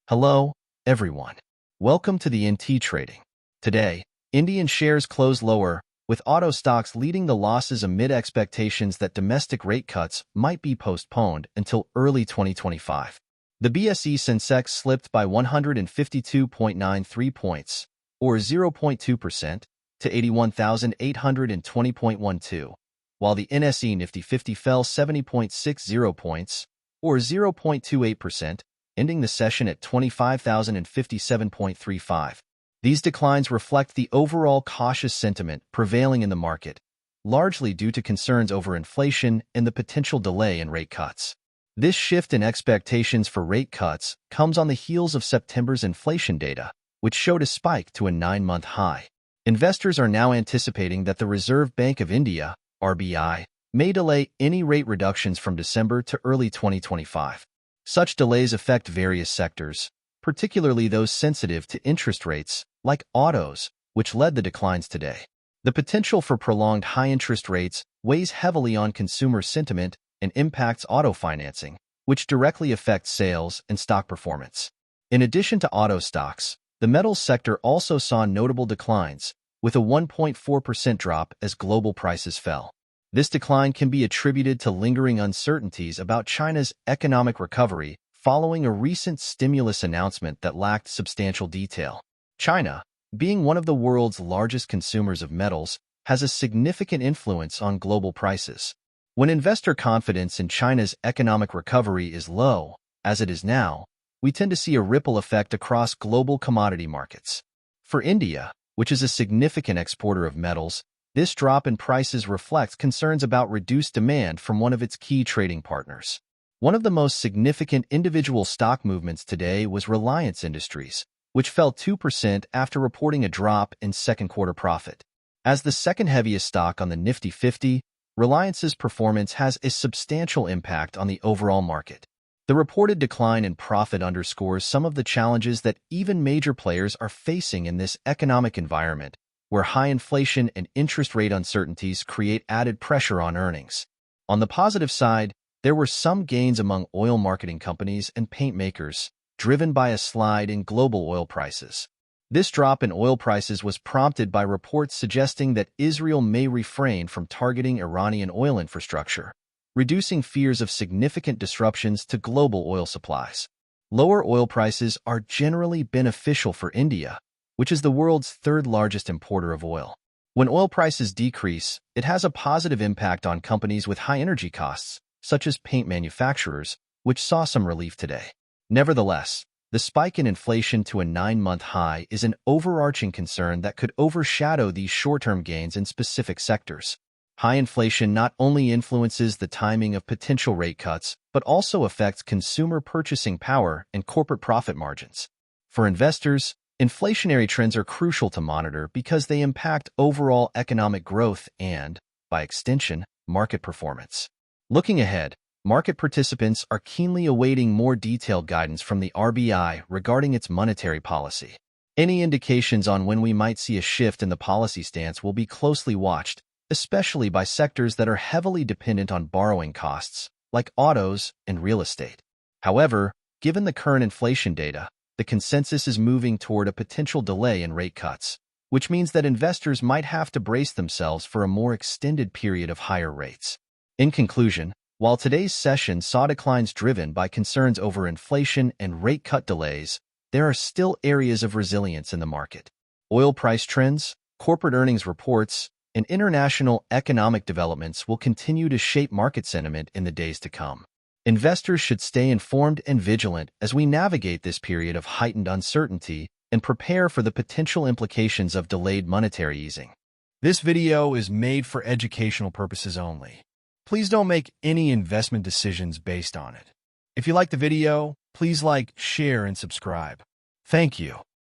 Hello, everyone. Welcome to the NT Trading. Today, Indian shares close lower, with auto stocks leading the losses amid expectations that domestic rate cuts might be postponed until early 2025. The BSE Sensex slipped by 152.93 points, or 0.2%, to 81,820.12, while the Nifty 50 fell 70.60 points, or 0.28%, ending the session at 25,057.35. These declines reflect the overall cautious sentiment prevailing in the market, largely due to concerns over inflation and the potential delay in rate cuts. This shift in expectations for rate cuts comes on the heels of September's inflation data, which showed a spike to a 9-month high. Investors are now anticipating that the Reserve Bank of India, RBI, may delay any rate reductions from December to early 2025. Such delays affect various sectors, particularly those sensitive to interest rates, like autos, which led the declines today. The potential for prolonged high interest rates weighs heavily on consumer sentiment and impacts auto financing, which directly affects sales and stock performance. In addition to auto stocks, the metals sector also saw notable declines, with a 1.4% drop as global prices fell. This decline can be attributed to lingering uncertainties about China's economic recovery following a recent stimulus announcement that lacked substantial detail. China, being one of the world's largest consumers of metals, has a significant influence on global prices. When investor confidence in China's economic recovery is low, as it is now, we tend to see a ripple effect across global commodity markets. For India, which is a significant exporter of metals, this drop in prices reflects concerns about reduced demand from one of its key trading partners. One of the most significant individual stock movements today was Reliance Industries, which fell 2% after reporting a drop in second quarter profit. As the second heaviest stock on the Nifty 50, Reliance's performance has a substantial impact on the overall market. The reported decline in profit underscores some of the challenges that even major players are facing in this economic environment, where high inflation and interest rate uncertainties create added pressure on earnings. On the positive side, there were some gains among oil marketing companies and paint makers, driven by a slide in global oil prices. This drop in oil prices was prompted by reports suggesting that Israel may refrain from targeting Iranian oil infrastructure, reducing fears of significant disruptions to global oil supplies. Lower oil prices are generally beneficial for India, which is the world's third-largest importer of oil. When oil prices decrease, it has a positive impact on companies with high energy costs, such as paint manufacturers, which saw some relief today. Nevertheless, the spike in inflation to a 9-month high is an overarching concern that could overshadow these short-term gains in specific sectors. High inflation not only influences the timing of potential rate cuts, but also affects consumer purchasing power and corporate profit margins. For investors, inflationary trends are crucial to monitor because they impact overall economic growth and, by extension, market performance. Looking ahead, market participants are keenly awaiting more detailed guidance from the RBI regarding its monetary policy. Any indications on when we might see a shift in the policy stance will be closely watched, especially by sectors that are heavily dependent on borrowing costs, like autos and real estate. However, given the current inflation data, the consensus is moving toward a potential delay in rate cuts, which means that investors might have to brace themselves for a more extended period of higher rates. In conclusion, while today's session saw declines driven by concerns over inflation and rate cut delays, there are still areas of resilience in the market. Oil price trends, corporate earnings reports, and international economic developments will continue to shape market sentiment in the days to come. Investors should stay informed and vigilant as we navigate this period of heightened uncertainty and prepare for the potential implications of delayed monetary easing. This video is made for educational purposes only. Please don't make any investment decisions based on it. If you like the video, please like, share, and subscribe. Thank you.